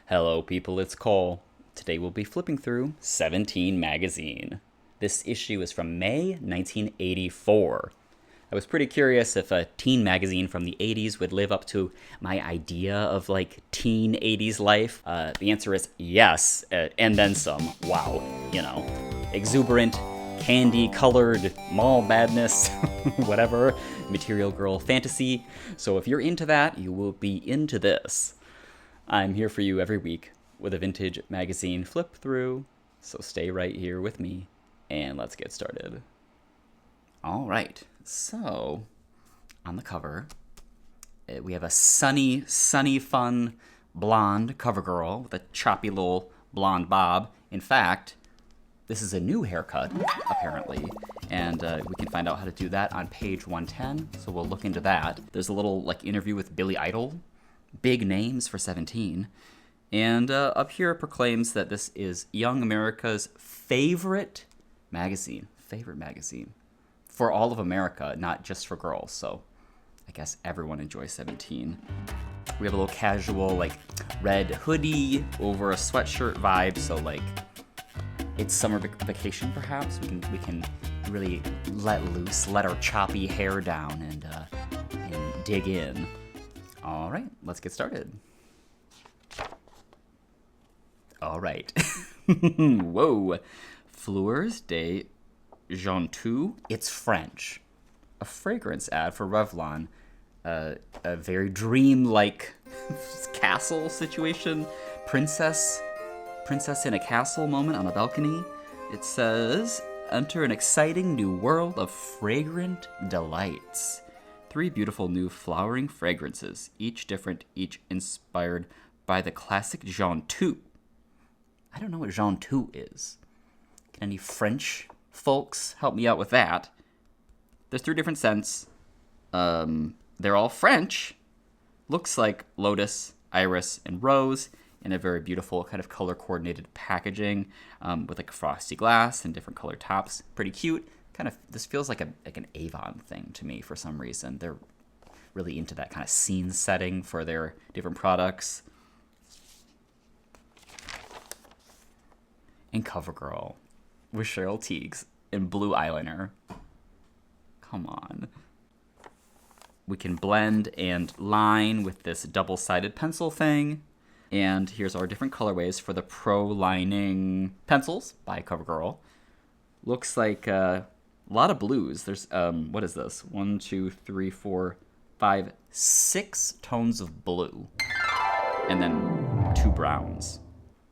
Hello, people, it's Cole. Today we'll be flipping through 17 magazine. This issue is from May 1984. I was pretty curious if a teen magazine from the 80s would live up to my idea of like teen 80s life. The answer is yes, and then some. Wow, exuberant, candy-colored mall madness, whatever, material girl fantasy. So if you're into that, you will be into this. I'm here for you every week with a vintage magazine flip through, so stay right here with me, and let's get started. All right, so on the cover, we have a sunny, fun blonde cover girl with a choppy little blonde bob. In fact, this is a new haircut, apparently, and we can find out how to do that on page 110, so we'll look into that. There's a little interview with Billy Idol. Big names for 17. And up here it proclaims that this is young America's favorite magazine. Favorite magazine. For all of America, not just for girls. So I guess everyone enjoys 17. We have a little casual, red hoodie over a sweatshirt vibe. So, it's summer vacation, perhaps. We can really let loose, let our choppy hair down and dig in. All right, let's get started. All right. Whoa. Fleurs de Jontou. It's French. A fragrance ad for Revlon. A very dream-like castle situation. Princess in a castle moment on a balcony. It says, enter an exciting new world of fragrant delights. 3 beautiful new flowering fragrances, each different, each inspired by the classic Jontou. I don't know what Jontou is. Can any French folks help me out with that? There's 3 different scents. They're all French. Looks like lotus, iris, and rose in a very beautiful kind of color-coordinated packaging with frosty glass and different color tops. Pretty cute. This feels like an Avon thing to me for some reason. They're really into that kind of scene setting for their different products. And CoverGirl with Cheryl Tiegs in blue eyeliner. Come on. We can blend and line with this double-sided pencil thing. And here's our different colorways for the Pro Lining pencils by CoverGirl. Looks like a lot of blues. There's, what is this? 1, 2, 3, 4, 5, 6 tones of blue. And then 2 browns,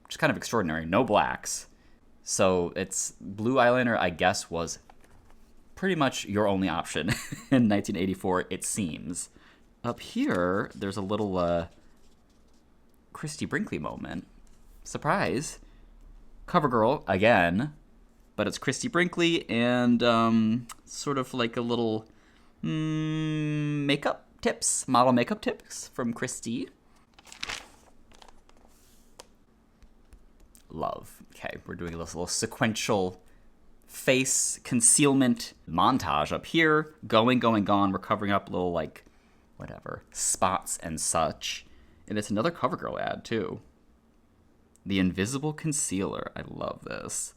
which is kind of extraordinary. No blacks. So it's blue eyeliner, I guess, was pretty much your only option in 1984, it seems. Up here, there's a little Christie Brinkley moment. Surprise. CoverGirl, again. But it's Christie Brinkley and sort of like a little model makeup tips from Christie. Love. Okay, we're doing this little sequential face concealment montage up here. Going, gone. We're covering up little, spots and such. And it's another CoverGirl ad, too. The Invisible Concealer. I love this.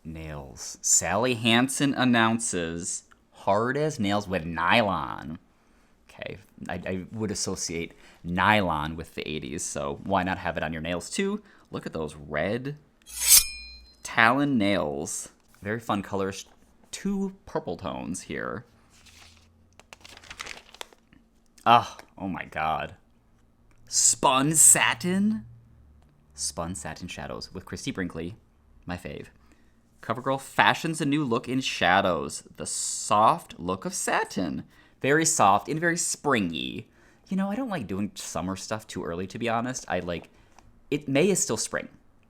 Nails. Sally Hansen announces hard as nails with nylon. Okay, I would associate nylon with the 80s, so why not have it on your nails too? Look at those red talon nails. Very fun colors. 2 purple tones here. Oh my god. Spun satin shadows with Christie Brinkley, my fave. CoverGirl fashions a new look in shadows. The soft look of satin. Very soft and very springy. I don't like doing summer stuff too early, to be honest. May is still spring.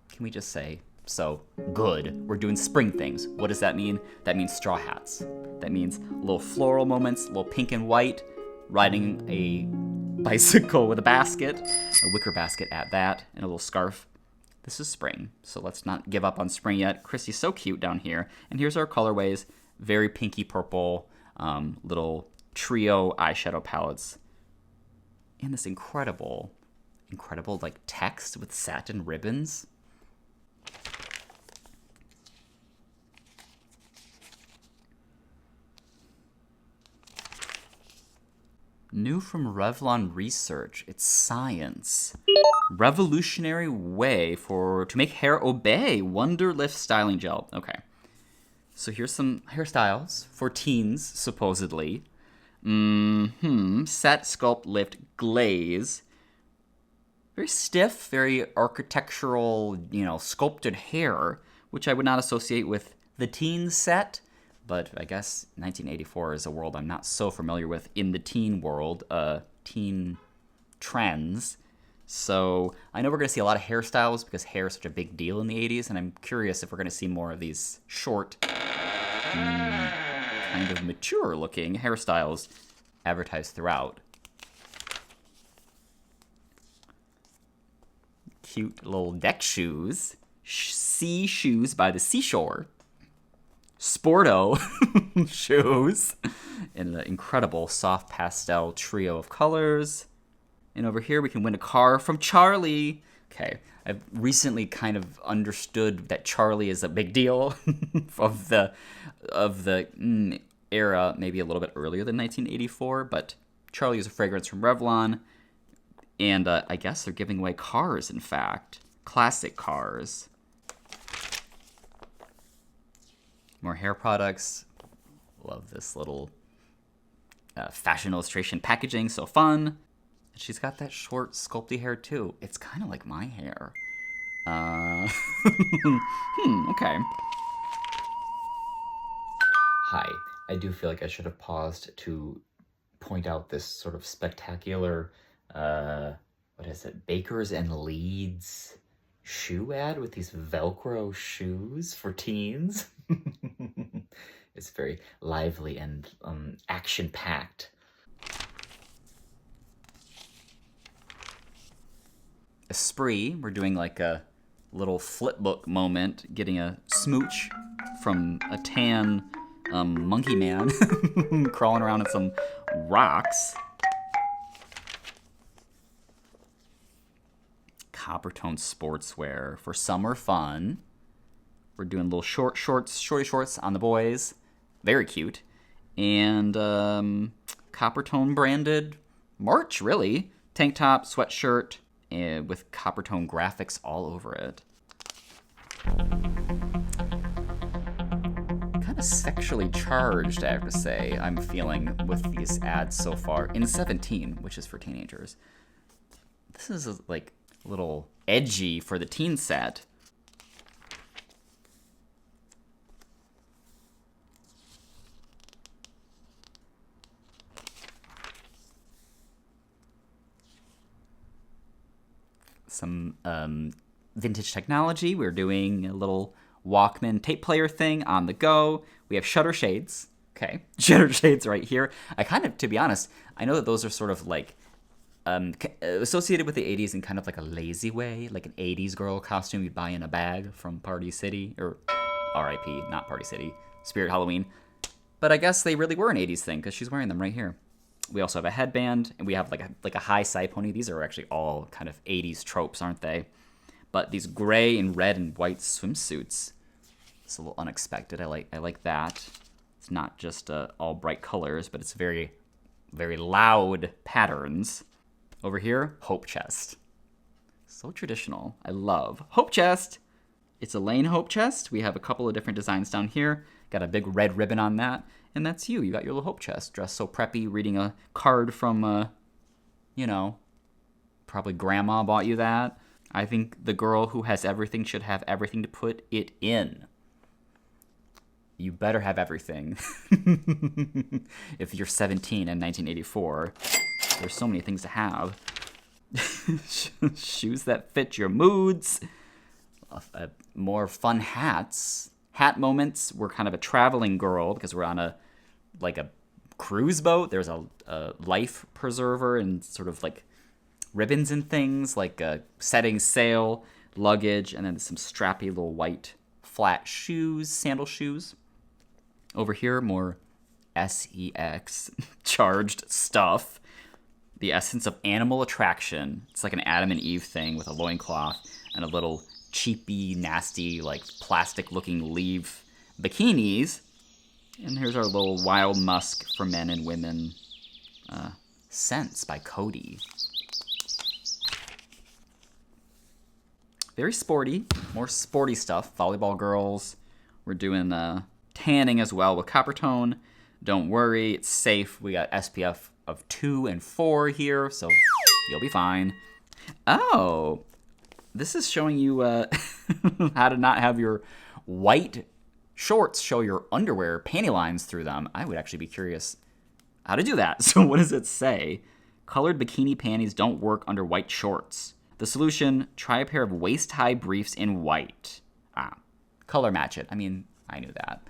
Can we just say? So, good. We're doing spring things. What does that mean? That means straw hats. That means little floral moments, little pink and white, riding a bicycle with a basket, a wicker basket at that, and a little scarf. This is spring, so let's not give up on spring yet. Christie's so cute down here. And here's our colorways. Very pinky purple, little trio eyeshadow palettes. And this incredible like text with satin ribbons. New from Revlon Research. It's science. Revolutionary way to make hair obey. Wonder Lift styling gel. Okay. So here's some hairstyles for teens, supposedly. Set, sculpt, lift, glaze. Very stiff, very architectural, sculpted hair, which I would not associate with the teen set. But I guess 1984 is a world I'm not so familiar with in the teen world, teen trends. So I know we're going to see a lot of hairstyles because hair is such a big deal in the 80s, and I'm curious if we're going to see more of these short, kind of mature-looking hairstyles advertised throughout. Cute little deck shoes. Sea shoes by the seashore. Sporto shoes in an incredible soft pastel trio of colors. And over here we can win a car from Charlie. Okay, I've recently kind of understood that Charlie is a big deal of the era, maybe a little bit earlier than 1984, but Charlie is a fragrance from Revlon. And I guess they're giving away cars, in fact. Classic cars. More hair products. Love this little fashion illustration packaging. So fun. She's got that short, sculpty hair, too. It's kind of like my hair. Okay. Hi. I do feel like I should have paused to point out this sort of spectacular, what is it? Bakers and Leeds shoe ad with these Velcro shoes for teens. It's very lively and action-packed. Esprit, we're doing like a little flipbook moment, getting a smooch from a tan monkey man crawling around in some rocks. Coppertone sportswear for summer fun. We're doing little shorty shorts on the boys. Very cute. And Coppertone branded merch, really. Tank top, sweatshirt, with Coppertone graphics all over it. Kind of sexually charged, I have to say, I'm feeling with these ads so far. In 17, which is for teenagers. This is like a little edgy for the teen set. Some vintage technology. We're doing a little Walkman tape player thing on the go. We have shutter shades. Okay, shutter shades right here. I kind of, to be honest, I know that those are sort of like associated with the 80s in kind of like a lazy way, like an 80s girl costume you'd buy in a bag from Party City, or RIP, not Party City, Spirit Halloween. But I guess they really were an 80s thing because she's wearing them right here. We also have a headband, and we have like a high side pony. These are actually all kind of 80s tropes, aren't they? But these gray and red and white swimsuits, it's a little unexpected. I like that. It's not just all bright colors, but it's very, very loud patterns. Over here, Hope Chest. So traditional. I love Hope Chest. It's a Lane Hope Chest. We have a couple of different designs down here. Got a big red ribbon on that. And that's you. You got your little Hope Chest, dressed so preppy, reading a card from, probably grandma bought you that. I think the girl who has everything should have everything to put it in. You better have everything. If you're 17 in 1984, there's so many things to have. Shoes that fit your moods. More fun hats. Hat moments. We're kind of a traveling girl because we're on a cruise boat. There's a life preserver and sort of like ribbons and things, like setting sail, luggage, and then some strappy little white flat shoes, sandal shoes. Over here, more sex, charged stuff. The essence of animal attraction. It's like an Adam and Eve thing with a loincloth and a little cheapy, nasty, like plastic-looking leaf bikinis. And here's our little wild musk for men and women. Scents by Cody. Very sporty. More sporty stuff. Volleyball girls. We're doing tanning as well with Coppertone. Don't worry, it's safe. We got SPF of 2 and 4 here, so you'll be fine. Oh, this is showing you how to not have your white shorts show your underwear panty lines through them. I would actually be curious how to do that. So what does it say? Colored bikini panties don't work under white shorts. The solution, try a pair of waist-high briefs in white. Color match it. I mean, I knew that.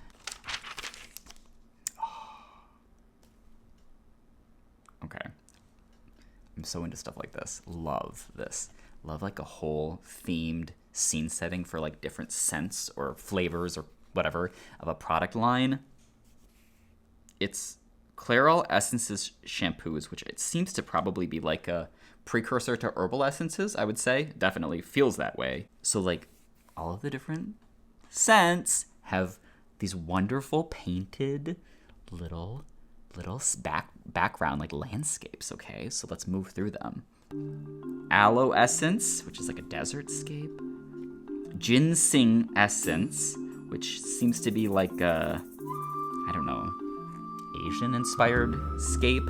Okay. I'm so into stuff like this. Love this. Love like a whole themed scene setting for like different scents or flavors or whatever of a product line. It's Clairol Essences shampoos, which it seems to probably be like a precursor to herbal essences, I would say. Definitely feels that way. So like all of the different scents have these wonderful painted little background like landscapes. Okay, so let's move through them. Aloe essence, which is like a desert scape. Ginseng essence, which seems to be like a, I don't know, Asian inspired scape.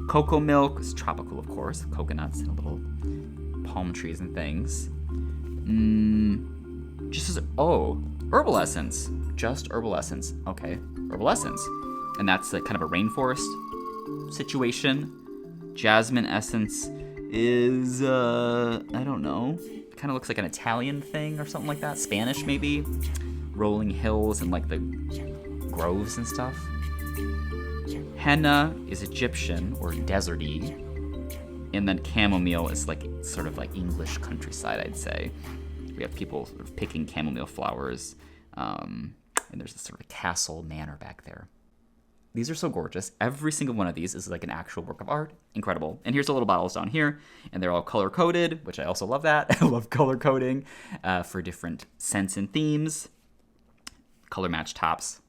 Cocoa milk is tropical, of course. Coconuts and little palm trees and things. Herbal essence. Just herbal essence. Okay, herbal essence. And that's kind of a rainforest situation. Jasmine essence is, I don't know. Kind of looks like an Italian thing or something like that. Spanish, maybe. Rolling hills and like the groves and stuff. Henna is Egyptian or deserty. And then chamomile is like sort of like English countryside, I'd say. We have people sort of picking chamomile flowers. And there's this sort of castle manor back there. These are so gorgeous. Every single one of these is like an actual work of art. Incredible. And here's the little bottles down here. And they're all color-coded, which I also love that. I love color coding for different scents and themes. Color match tops.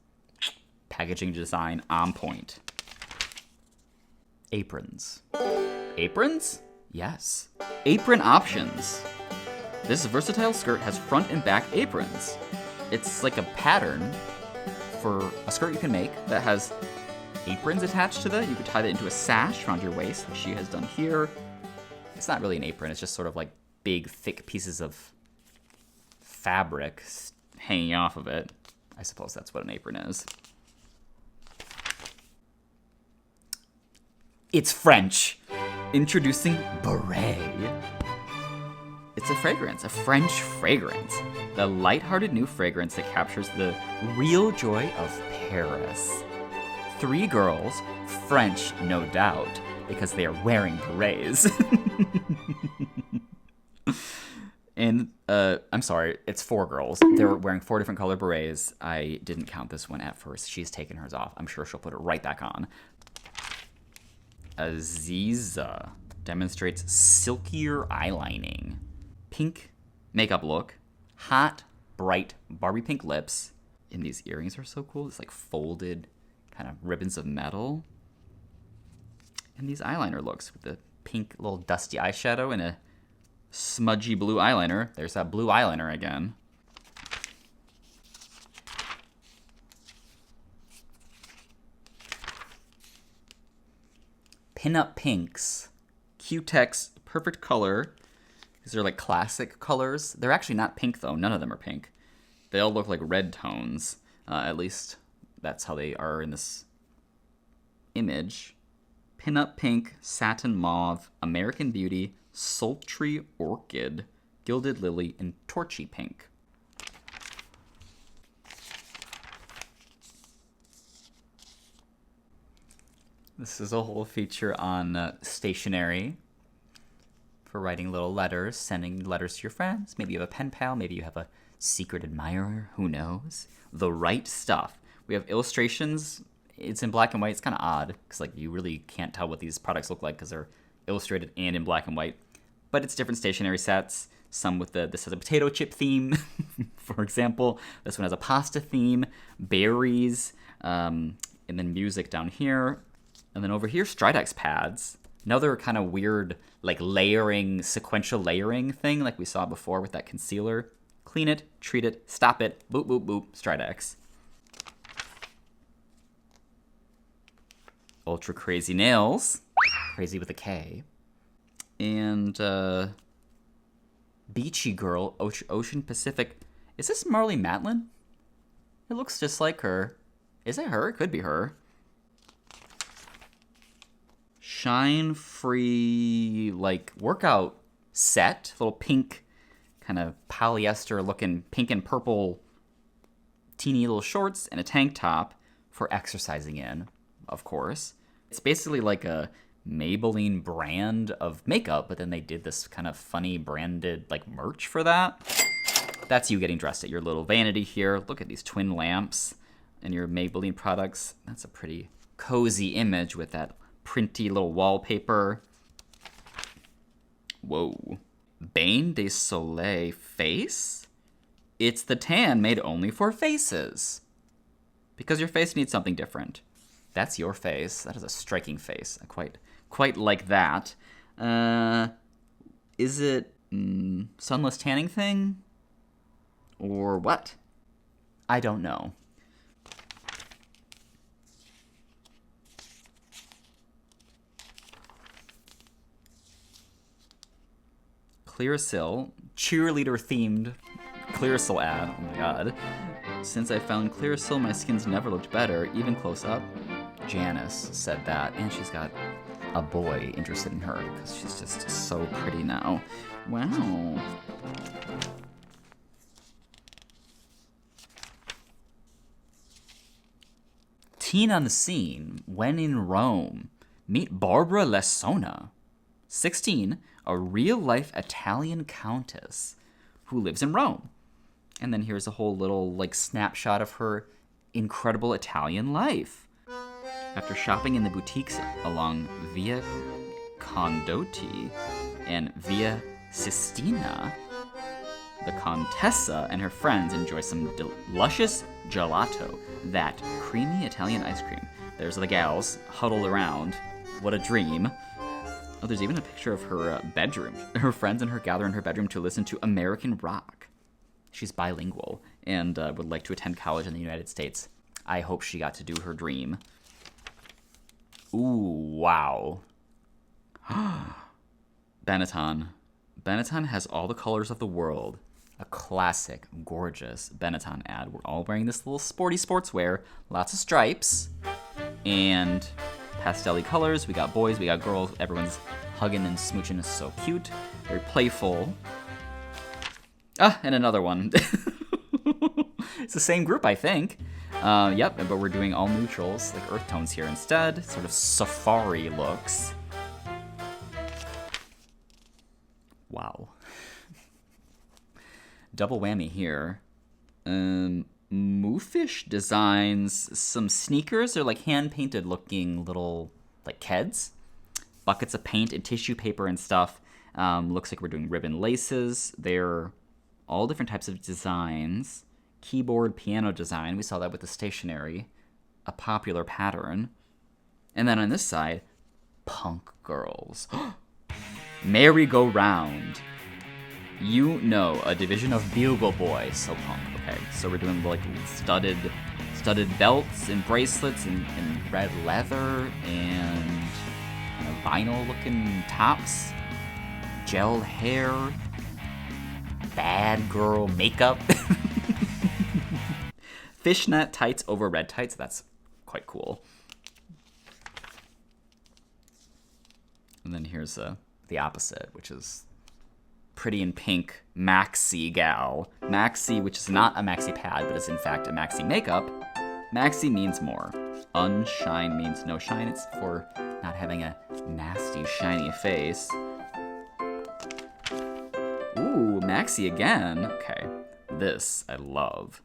Packaging design on point. Aprons. Aprons? Yes. Apron options. This versatile skirt has front and back aprons. It's like a pattern for a skirt you can make that has aprons attached to that. You could tie that into a sash around your waist, like she has done here. It's not really an apron. It's just sort of like big, thick pieces of fabric hanging off of it. I suppose that's what an apron is. It's French. Introducing Beret. It's a fragrance, a French fragrance. The lighthearted new fragrance that captures the real joy of Paris. 3 girls, French no doubt, because they are wearing berets. And, I'm sorry, it's 4 girls. They're wearing 4 different color berets. I didn't count this one at first. She's taken hers off. I'm sure she'll put it right back on. Aziza demonstrates silkier eyelining. Pink makeup look. Hot, bright, Barbie pink lips. And these earrings are so cool. It's like folded kind of ribbons of metal. And these eyeliner looks with the pink little dusty eyeshadow and a smudgy blue eyeliner. There's that blue eyeliner again. Pinup pinks. Q-Tex, perfect color. These are like classic colors. They're actually not pink though. None of them are pink. They all look like red tones. At least that's how they are in this image. Pinup pink, satin mauve, American Beauty, sultry orchid, gilded lily, and torchy pink. This is a whole feature on stationery for writing little letters, sending letters to your friends. Maybe you have a pen pal. Maybe you have a secret admirer. Who knows? The Right Stuff, We have illustrations. It's in black and white. It's kind of odd because like you really can't tell what these products look like because they're illustrated and in black and white. But it's different stationery sets. Some with this has a potato chip theme, for example. This one has a pasta theme, berries, and then music down here. And then over here, Stridex pads. Another kind of weird, like layering, sequential layering thing like we saw before with that concealer. Clean it, treat it, stop it, boop, boop, boop, Stridex. Ultra Crazy Nails. Crazy with a K. And, Beachy Girl, Ocean Pacific. Is this Marley Matlin? It looks just like her. Is it her? It could be her. Shine Free, like, workout set. Little pink, kind of polyester looking pink and purple teeny little shorts and a tank top for exercising in, of course. It's basically like a Maybelline brand of makeup, but then they did this kind of funny branded like merch for that. That's you getting dressed at your little vanity here. Look at these twin lamps and your Maybelline products. That's a pretty cozy image with that printy little wallpaper. Whoa. Bain de Soleil face? It's the tan made only for faces. Because your face needs something different. That's your face. That is a striking face. I quite like that. Is it sunless tanning thing? Or what? I don't know. Clearasil, cheerleader themed Clearasil ad. Oh my god. Since I found Clearasil, my skin's never looked better, even close up. Janice said that, and she's got a boy interested in her because she's just so pretty now. Wow. Teen on the scene, when in Rome. Meet Barbara Lessona. 16, a real-life Italian countess who lives in Rome. And then here's a whole little like snapshot of her incredible Italian life. After shopping in the boutiques along Via Condotti and Via Sistina, the Contessa and her friends enjoy some luscious gelato, that creamy Italian ice cream. There's the gals huddled around. What a dream. Oh, there's even a picture of her bedroom. Her friends and her gather in her bedroom to listen to American rock. She's bilingual and would like to attend college in the United States. I hope she got to do her dream. Ooh, wow. Benetton. Benetton has all the colors of the world. A classic, gorgeous Benetton ad. We're all wearing this little sporty sportswear. Lots of stripes. And pastel-y colors. We got boys, we got girls. Everyone's hugging and smooching. Is so cute. Very playful. Ah, and another one. It's the same group, I think. Yep, but we're doing all neutrals, like earth tones here instead. Sort of safari looks. Wow. Double whammy here. Moofish designs some sneakers. They're like hand-painted looking little, like, Keds. Buckets of paint and tissue paper and stuff. Looks like we're doing ribbon laces. They're all different types of designs. Keyboard, piano design. We saw that with the stationery. A popular pattern. And then on this side, punk girls. Merry-go-round. You know, a division of Bugle Boy. So punk, okay. So we're doing like studded belts and bracelets and red leather and kind of vinyl-looking tops. Gel hair. Bad girl makeup. Fishnet tights over red tights. That's quite cool. And then here's the opposite, which is pretty in pink maxi gal. Maxi, which is not a maxi pad, but is in fact a maxi makeup. Maxi means more. Unshine means no shine. It's for not having a nasty, shiny face. Ooh, maxi again. Okay, this I love.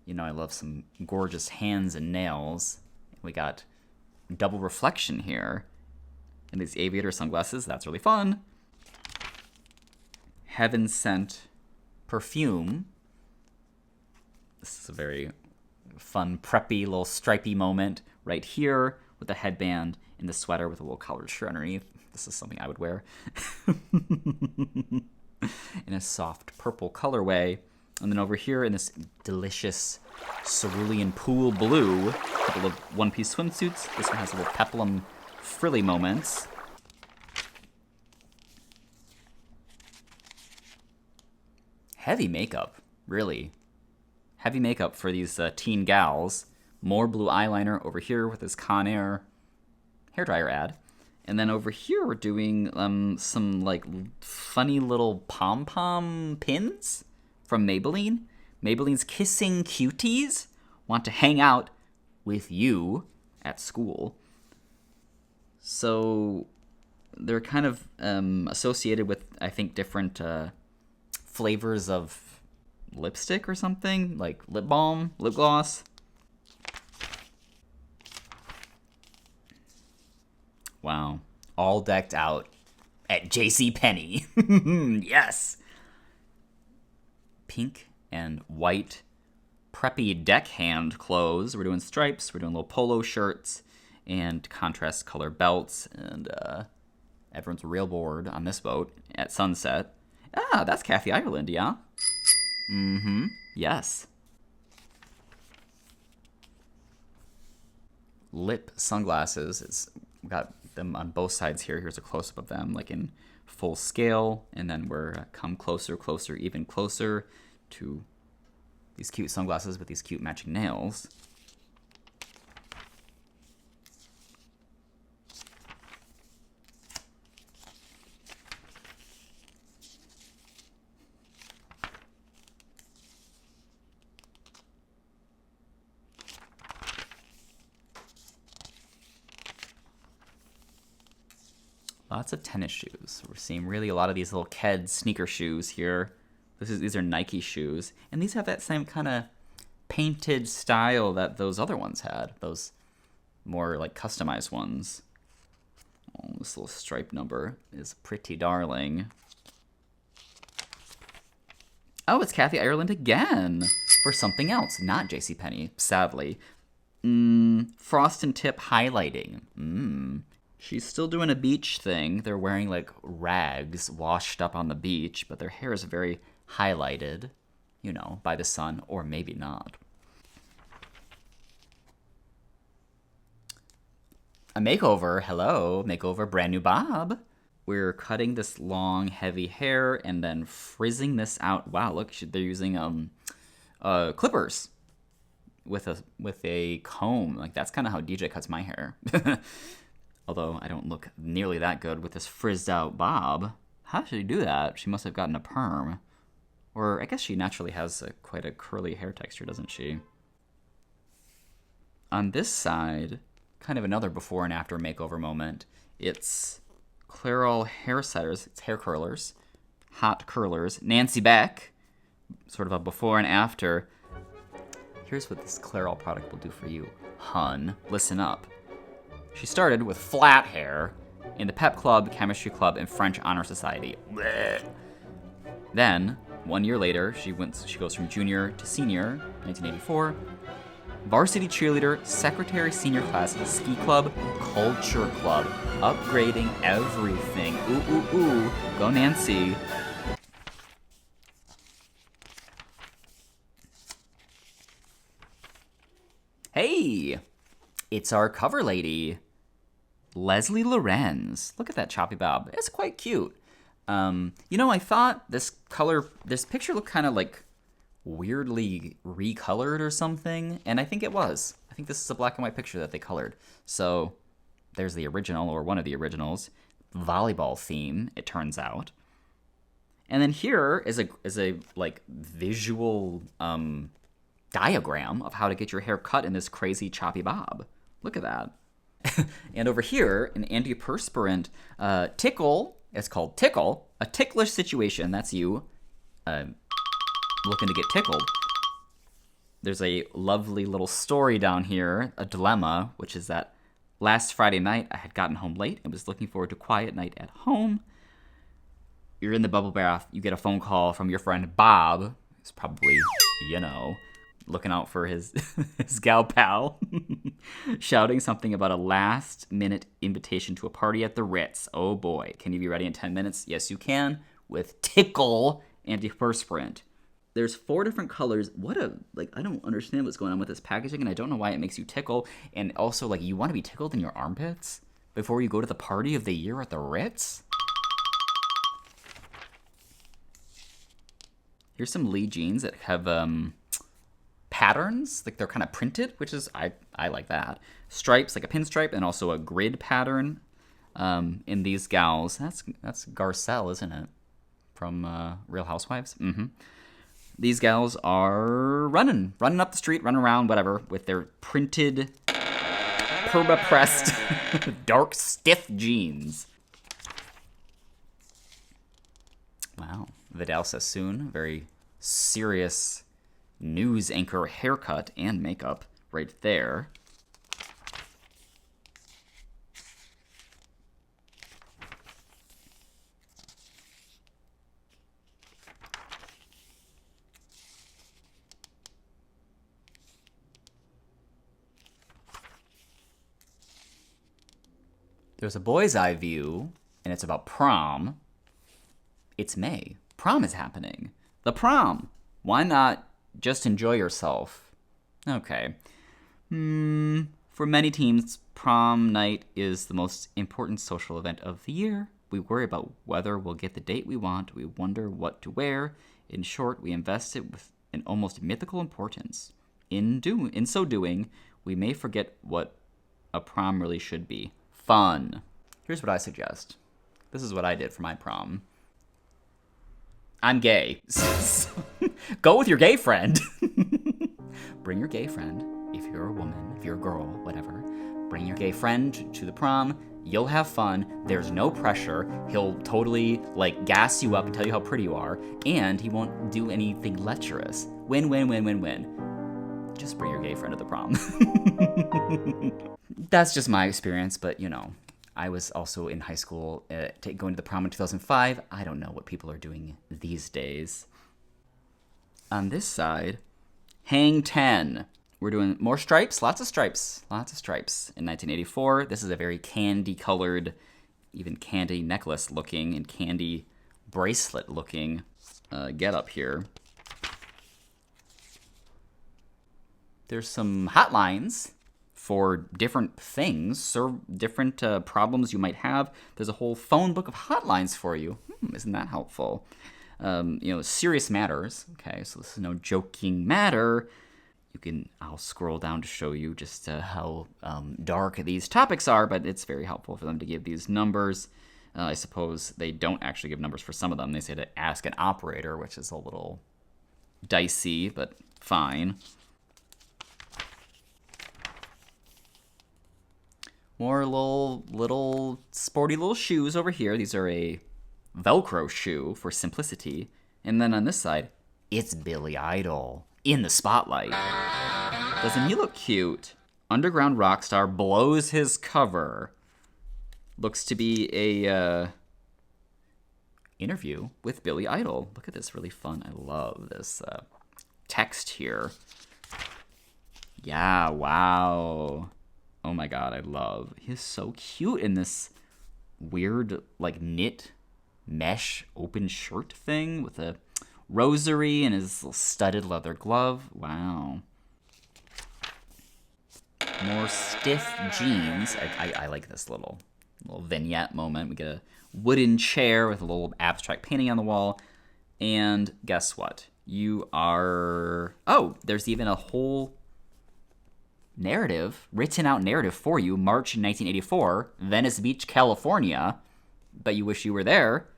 You know I love some gorgeous hands and nails. We got double reflection here. And these aviator sunglasses, that's really fun. Heaven Scent perfume. This is a very fun, preppy, little stripy moment right here with the headband and the sweater with a little collared shirt underneath. This is something I would wear. In a soft purple colorway. And then over here in this delicious cerulean pool blue, a couple of one-piece swimsuits. This one has little peplum frilly moments. Heavy makeup, really. Heavy makeup for these teen gals. More blue eyeliner over here with this Conair hairdryer ad. And then over here we're doing some like funny little pom-pom pins from Maybelline. Maybelline's Kissing Cuties want to hang out with you at school. So they're kind of associated with, I think, different flavors of lipstick or something, like lip balm, lip gloss. Wow. All decked out at JCPenney. Yes. Pink and white preppy deckhand clothes. We're doing stripes. We're doing little polo shirts and contrast color belts. And everyone's real bored on this boat at sunset. Ah, that's Kathy Ireland, yeah? Mm-hmm. Yes. Lip sunglasses. We got them on both sides here. Here's a close-up of them, like in full scale. And then we're come closer, even closer to these cute sunglasses with these cute matching nails. Lots of tennis shoes. We're seeing really a lot of these little Keds sneaker shoes here. These are Nike shoes. And these have that same kind of painted style that those other ones had. Those more like customized ones. Oh, this little stripe number is pretty darling. Oh, it's Kathy Ireland again for something else. Not JCPenney, sadly. Frost and Tip highlighting. She's still doing a beach thing. They're wearing like rags washed up on the beach, but their hair is very highlighted, you know, by the sun, or maybe not. A makeover. Hello, makeover, brand new bob. We're cutting this long, heavy hair and then frizzing this out. Wow, look, they're using clippers with a comb. Like that's kind of how DJ cuts my hair. Although I don't look nearly that good with this frizzed out bob. How did she do that? She must have gotten a perm. Or I guess she naturally has quite a curly hair texture, doesn't she? On this side, kind of another before and after makeover moment. It's Clairol hair setters, it's hair curlers, hot curlers. Nancy Beck, sort of a before and after. Here's what this Clairol product will do for you, hun. Listen up. She started with flat hair in the Pep Club, Chemistry Club, and French Honor Society. Blech. Then, 1 year later, she goes from junior to senior, 1984. Varsity cheerleader, secretary senior class, ski club, culture club, upgrading everything. Ooh, ooh, ooh. Go Nancy. Hey, it's our cover lady, Leslie Lorenz. Look at that choppy bob. It's quite cute. You know, I thought this picture looked kind of like weirdly recolored or something, and I think it was. I think this is a black and white picture that they colored. So there's the original, or one of the originals, volleyball theme, it turns out. And then here is a like visual diagram of how to get your hair cut in this crazy choppy bob. Look at that. And over here, an antiperspirant tickle. It's called Tickle. A ticklish situation. That's you looking to get tickled. There's a lovely little story down here, a dilemma, which is that last Friday night I had gotten home late and was looking forward to a quiet night at home. You're in the bubble bath, you get a phone call from your friend Bob. He's probably, looking out for his gal pal, shouting something about a last-minute invitation to a party at the Ritz. Oh boy, can you be ready in 10 minutes? Yes, you can, with Tickle antiperspirant. There's 4 different colors. I don't understand what's going on with this packaging, and I don't know why it makes you tickle. And also, you want to be tickled in your armpits before you go to the party of the year at the Ritz? Here's some Lee jeans that have patterns, they're kind of printed, which is, I like that. Stripes, like a pinstripe, and also a grid pattern in these gals. That's Garcelle, isn't it? From Real Housewives? Mm-hmm. These gals are running up the street, running around, whatever, with their printed, perma-pressed, dark, stiff jeans. Wow. Vidal Sassoon, very serious news anchor haircut and makeup right there. There's a boy's eye view, and it's about prom. It's May. Prom is happening. The prom. Why not just enjoy yourself? Okay. For many teens, prom night is the most important social event of the year. We worry about whether we'll get the date we want. We wonder what to wear. In short, we invest it with an almost mythical importance. In so doing, we may forget what a prom really should be. Fun. Here's what I suggest. This is what I did for my prom. I'm gay. Go with your gay friend. Bring your gay friend. If you're a woman, if you're a girl, whatever. Bring your gay friend to the prom. You'll have fun. There's no pressure. He'll totally, gas you up and tell you how pretty you are. And he won't do anything lecherous. Win, win, win, win, win. Just bring your gay friend to the prom. That's just my experience, but, I was also in high school going to the prom in 2005. I don't know what people are doing these days. On this side, Hang 10. We're doing more stripes, lots of stripes. In 1984, this is a very candy-colored, even candy necklace looking and candy bracelet looking getup here. There's some hotlines for different things, or different problems you might have. There's a whole phone book of hotlines for you. Isn't that helpful? Serious matters. Okay, so this is no joking matter. I'll scroll down to show you just how dark these topics are, but it's very helpful for them to give these numbers. I suppose they don't actually give numbers for some of them. They say to ask an operator, which is a little dicey, but fine. More little sporty little shoes over here. These are a Velcro shoe for simplicity. And then on this side, it's Billy Idol in the spotlight. Doesn't he look cute? Underground rock star blows his cover. Looks to be a interview with Billy Idol. Look at this, really fun. I love this text here. Yeah, wow. Oh my god, I love. He's so cute in this weird, knit mesh open shirt thing with a rosary and his studded leather glove. Wow. More stiff jeans. I like this little vignette moment. We get a wooden chair with a little abstract painting on the wall. And guess what? There's even a whole written out narrative for you. March 1984, Venice Beach, California. Bet you wish you were there.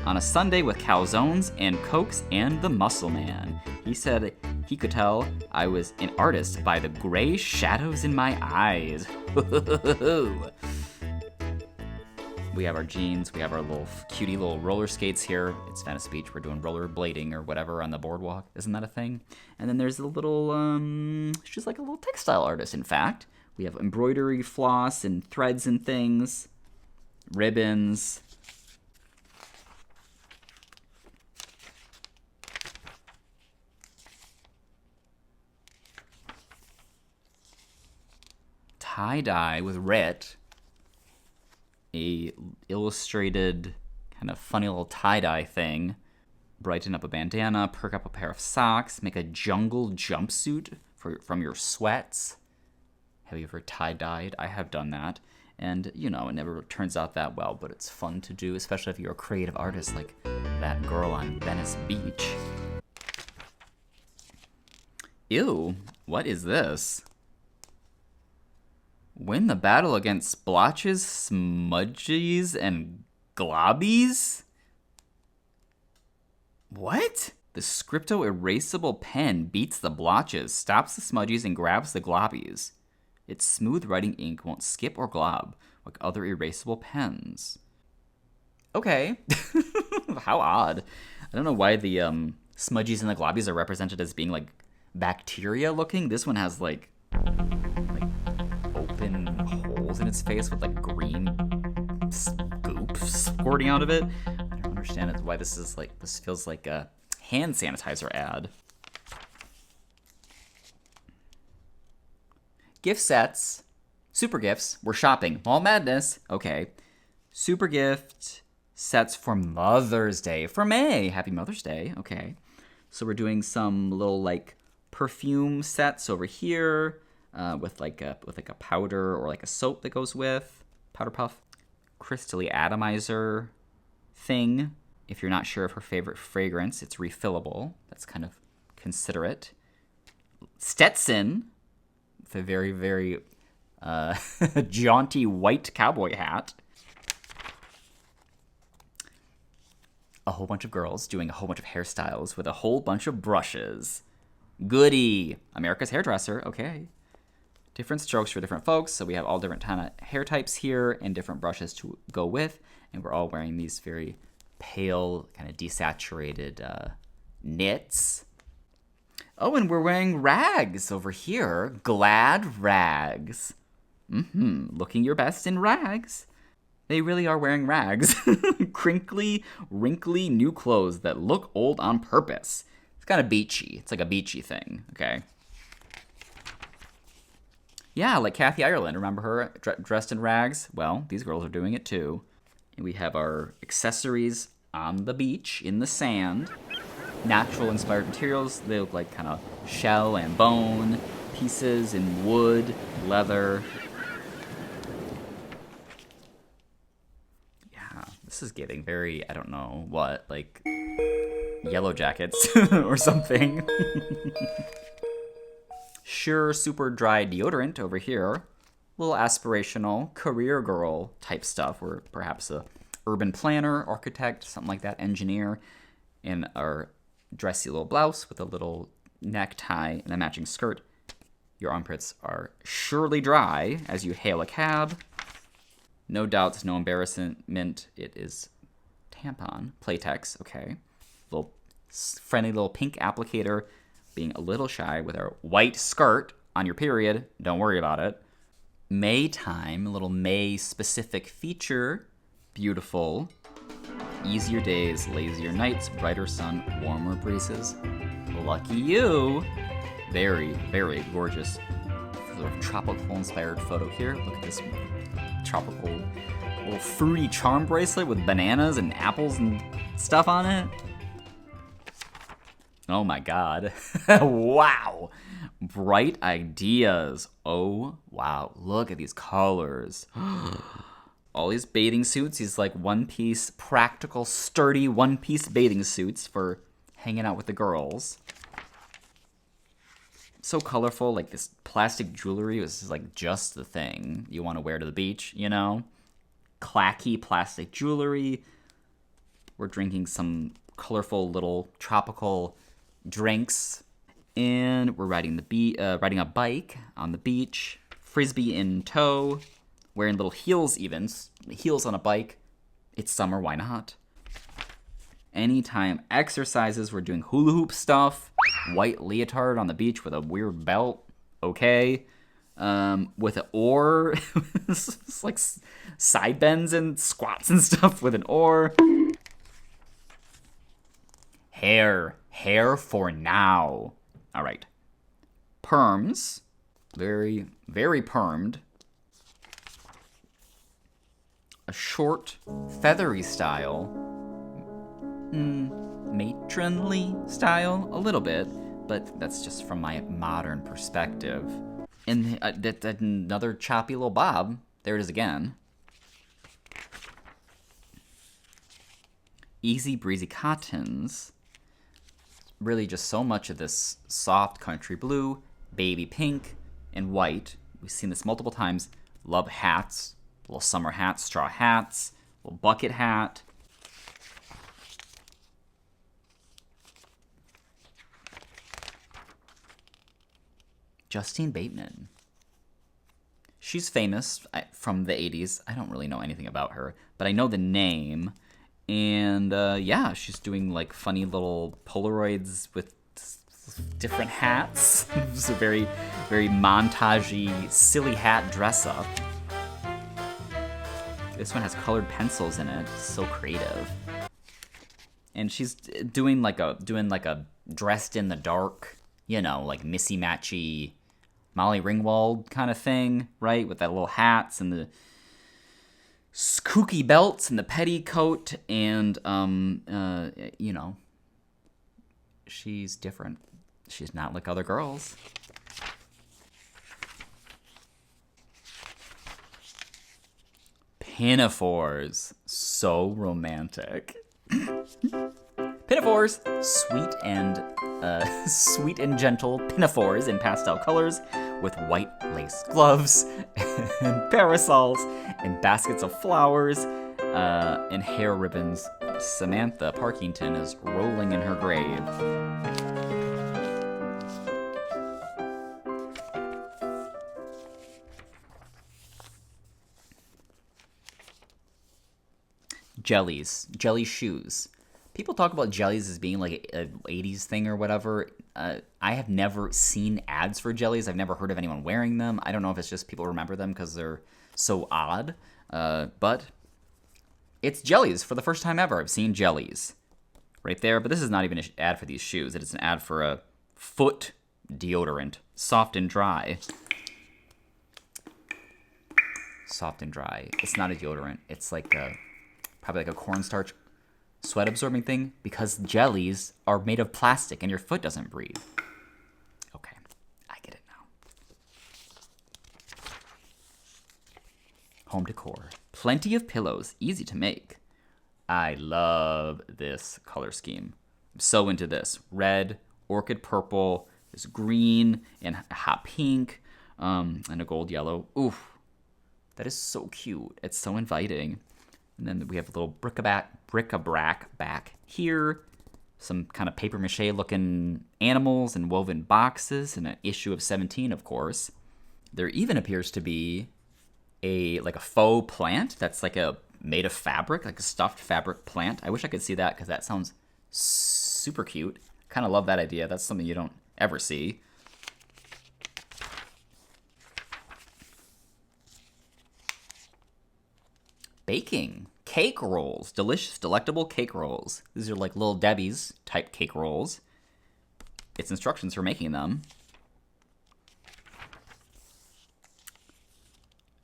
On a Sunday with calzones and cokes and the Muscle Man. He said he could tell I was an artist by the gray shadows in my eyes. We have our jeans. We have our little cutie little roller skates here. It's Venice Beach. We're doing roller blading or whatever on the boardwalk. Isn't that a thing? And then there's a little, she's like a little textile artist, in fact. We have embroidery floss and threads and things. Ribbons. Tie-dye with Rit. A illustrated kind of funny little tie-dye thing. Brighten up a bandana, perk up a pair of socks, make a jungle jumpsuit from your sweats. Have you ever tie-dyed? I have done that. And, you know, it never turns out that well, but it's fun to do, especially if you're a creative artist like that girl on Venice Beach. Ew, what is this? Win the battle against splotches, smudgies, and globbies? What? The Scripto erasable pen beats the blotches, stops the smudgies, and grabs the globbies. Its smooth writing ink won't skip or glob like other erasable pens. Okay. How odd. I don't know why the smudgies and the globbies are represented as being like bacteria looking. This one has like open holes in its face with like green goop squirting out of it. I don't understand why this feels like a hand sanitizer ad. Gift sets. Super gifts. We're shopping. Mall madness. Okay. Super gift sets for Mother's Day. For May. Happy Mother's Day. Okay. So we're doing some little like perfume sets over here. With like a powder or like a soap that goes with powder puff. Christie atomizer thing. If you're not sure of her favorite fragrance, it's refillable. That's kind of considerate. Stetson with a very, very jaunty white cowboy hat. A whole bunch of girls doing a whole bunch of hairstyles with a whole bunch of brushes. Goody. America's hairdresser. Okay. Different strokes for different folks. So we have all different kind of hair types here and different brushes to go with. And we're all wearing these very pale, kind of desaturated knits. Oh, and we're wearing rags over here. Glad rags. Looking your best in rags. They really are wearing rags. Crinkly, wrinkly new clothes that look old on purpose. It's kind of beachy. It's like a beachy thing, okay? Yeah, like Kathy Ireland. Remember her dressed in rags? Well, these girls are doing it too. And we have our accessories on the beach in the sand. Natural inspired materials. They look like kind of shell and bone pieces in wood, leather. Yeah, this is getting very, I don't know what, like Yellow Jackets or something. Sure, super dry deodorant over here. A little aspirational career girl type stuff. Or perhaps a urban planner, architect, something like that, engineer. In our dressy little blouse with a little necktie and a matching skirt. Your armpits are surely dry as you hail a cab. No doubts, no embarrassment. It is tampon, Playtex, okay. Little friendly little pink applicator. Being a little shy with our white skirt on your period. Don't worry about it. May time, a little May specific feature. Beautiful. Easier days, lazier nights, brighter sun, warmer breezes. Lucky you. Very, very gorgeous. Sort of tropical inspired photo here. Look at this tropical little fruity charm bracelet with bananas and apples and stuff on it. Oh my God. Wow. Bright ideas. Oh, wow. Look at these colors. All these bathing suits, these like one-piece, practical, sturdy one-piece bathing suits for hanging out with the girls. So colorful, like this plastic jewelry was like just the thing you want to wear to the beach, you know? Clacky plastic jewelry. We're drinking some colorful little tropical drinks, and we're riding a bike on the beach, frisbee in tow, wearing little heels even, heels on a bike, It's summer, why not? Anytime exercises, we're doing hula hoop stuff. White leotard on the beach with a weird belt. Okay. With an oar. It's like side bends and squats and stuff with an oar. Hair. Hair for now. All right. Perms. Very, very permed. A short, feathery style. Matronly style, a little bit, but that's just from my modern perspective. And another choppy little bob. There it is again. Easy breezy cottons. Really just so much of this soft country blue, baby pink, and white. We've seen this multiple times. Love hats, little summer hats, straw hats, little bucket hat. Justine Bateman. She's famous from the 80s. I don't really know anything about her, but I know the name. And yeah, she's doing like funny little Polaroids with different hats. It's a very, very montagey, silly hat dress up. This one has colored pencils in it. So creative. And she's doing like a dressed in the dark, you know, like Missy Matchy Molly Ringwald kind of thing, right? With that little hats and the kooky belts and the petticoat, and you know, she's different. She's not like other girls. Pinafores, so romantic. Pinafores, sweet and gentle pinafores in pastel colors with white lace gloves and parasols and baskets of flowers and hair ribbons. Samantha Parkington is rolling in her grave. Jellies, jelly shoes. People talk about jellies as being like a 80s thing or whatever. I have never seen ads for jellies. I've never heard of anyone wearing them. I don't know if it's just people remember them because they're so odd. But it's jellies for the first time ever. I've seen jellies right there. But this is not even an ad for these shoes. It is an ad for a foot deodorant. Soft and dry. Soft and dry. It's not a deodorant. It's like probably like a cornstarch sweat absorbing thing, because jellies are made of plastic and your foot doesn't breathe. Okay, I get it now. Home decor. Plenty of pillows, easy to make. I love this color scheme. I'm so into this. Red, orchid purple, this green, and a hot pink, and a gold yellow. Oof, that is so cute. It's so inviting. And then we have a little bric-a-brac back here. Some kind of papier-mâché looking animals and woven boxes, and an issue of 17, of course. There even appears to be a faux plant that's like made of fabric, like a stuffed fabric plant. I wish I could see that because that sounds super cute. Kind of love that idea. That's something you don't ever see. Baking. Cake rolls. Delicious, delectable cake rolls. These are like Little Debbie's type cake rolls. It's instructions for making them.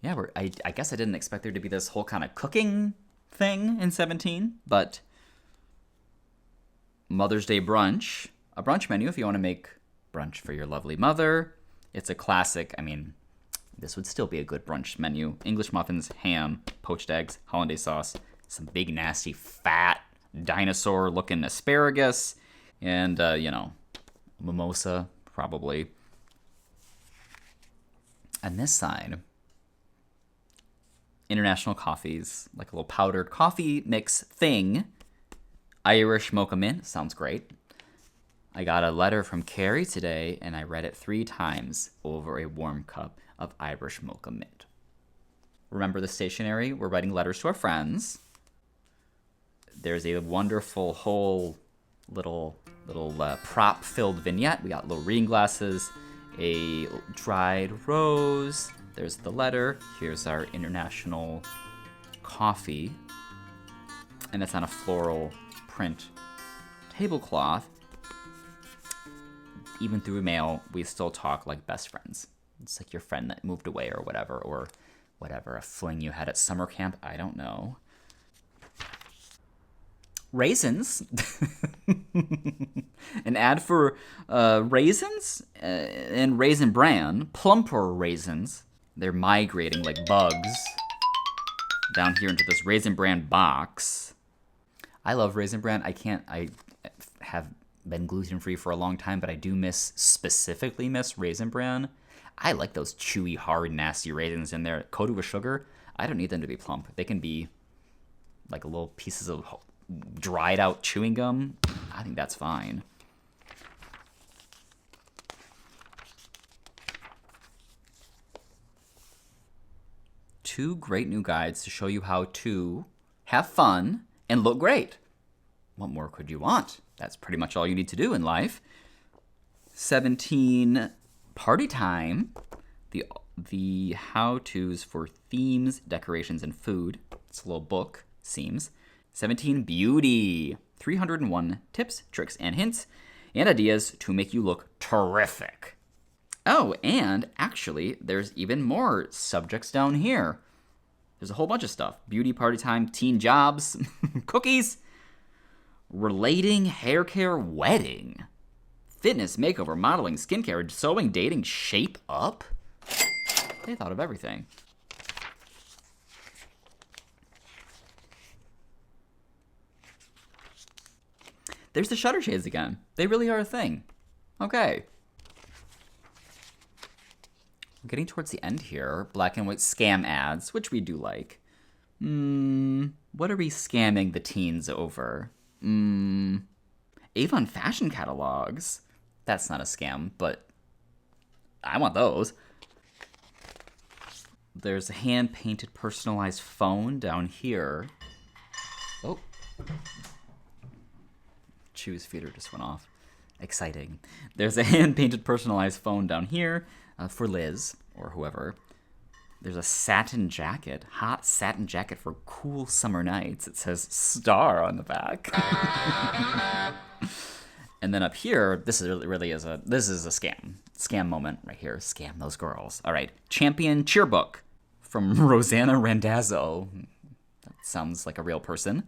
Yeah, I guess I didn't expect there to be this whole kind of cooking thing in 17, but Mother's Day brunch. A brunch menu if you want to make brunch for your lovely mother. It's a classic, I mean, this would still be a good brunch menu. English muffins, ham, poached eggs, hollandaise sauce, some big nasty fat dinosaur looking asparagus, and mimosa probably. And this side, international coffees, like a little powdered coffee mix thing. Irish mocha mint, sounds great. I got a letter from Carrie today, and I read it 3 times over a warm cup of Irish mocha mint. Remember the stationery? We're writing letters to our friends. There's a wonderful whole little prop-filled vignette. We got little reading glasses, a dried rose. There's the letter. Here's our international coffee. And it's on a floral print tablecloth. Even through mail, we still talk like best friends. It's like your friend that moved away or whatever, a fling you had at summer camp. I don't know. Raisins. An ad for raisins and Raisin Bran. Plumper raisins. They're migrating like bugs down here into this Raisin Bran box. I love Raisin Bran. I have been gluten-free for a long time, but I do specifically miss Raisin Bran. I like those chewy, hard, nasty raisins in there coated with sugar. I don't need them to be plump. They can be like little pieces of dried out chewing gum. I think that's fine. Two great new guides to show you how to have fun and look great. What more could you want? That's pretty much all you need to do in life. 17 Party Time. The how-tos for themes, decorations, and food. It's a little book, seems. 17 Beauty. 301 tips, tricks, and hints, and ideas to make you look terrific. Oh, and actually, there's even more subjects down here. There's a whole bunch of stuff. Beauty, party time, teen jobs, cookies, relating, hair care, wedding, fitness, makeover, modeling, skincare, sewing, dating, shape up. They thought of everything. There's the shutter shades again. They really are a thing. Okay. We're getting towards the end here. Black and white scam ads, which we do like. What are we scamming the teens over? Avon fashion catalogs. That's not a scam, but I want those. There's a hand-painted personalized phone down here. Oh. Chew's feeder just went off. Exciting. There's a hand-painted personalized phone down here for Liz or whoever. There's a satin jacket, hot satin jacket for cool summer nights. It says star on the back. And then up here, this is a scam moment right here. Scam those girls. All right, Champion Cheerbook from Rosanna Randazzo. That sounds like a real person.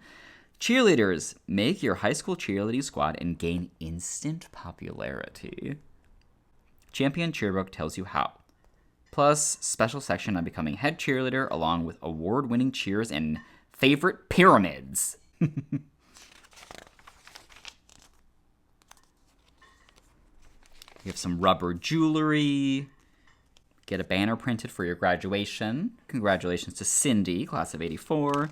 Cheerleaders, make your high school cheerleading squad and gain instant popularity. Champion Cheerbook tells you how. Plus, special section on becoming head cheerleader along with award-winning cheers and favorite pyramids. You have some rubber jewelry. Get a banner printed for your graduation. Congratulations to Cindy, class of 84.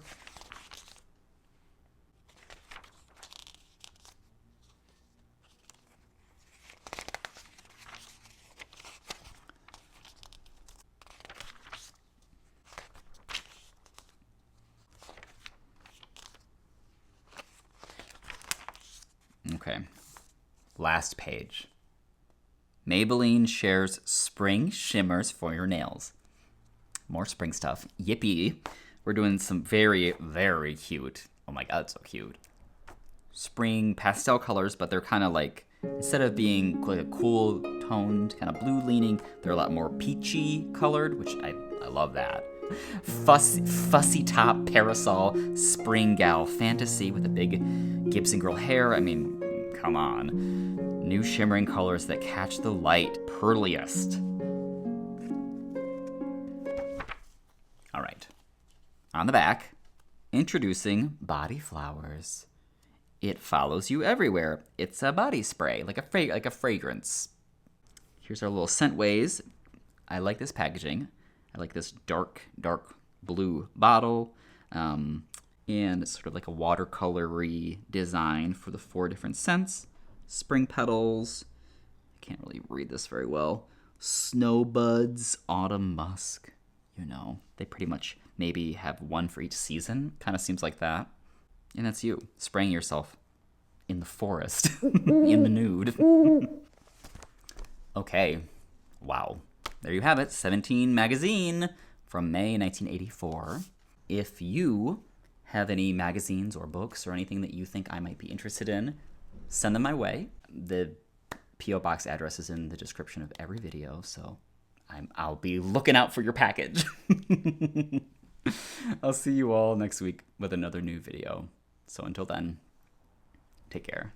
Okay, last page. Maybelline shares spring shimmers for your nails. More spring stuff. Yippee. We're doing some very, very cute. Oh my god, so cute. Spring pastel colors, but they're kind of like, instead of being like a cool toned, kind of blue leaning, they're a lot more peachy colored, which I love that. Fussy top parasol spring gal fantasy with a big Gibson girl hair. I mean, come on. New shimmering colors that catch the light. Pearliest. All right. On the back, introducing Body Flowers. It follows you everywhere. It's a body spray, like a fragrance. Here's our little scent ways. I like this packaging. I like this dark blue bottle. And it's sort of like a watercolory design for the 4 different scents. Spring petals. I can't really read this very well. Snow buds, autumn musk. You know, they pretty much maybe have one for each season. Kind of seems like that. And that's you, spraying yourself in the forest, in the nude. Okay, wow. There you have it, 17 magazine from May 1984. If you have any magazines or books or anything that you think I might be interested in, send them my way. The P.O. Box address is in the description of every video, so I'll be looking out for your package. I'll see you all next week with another new video. So until then, take care.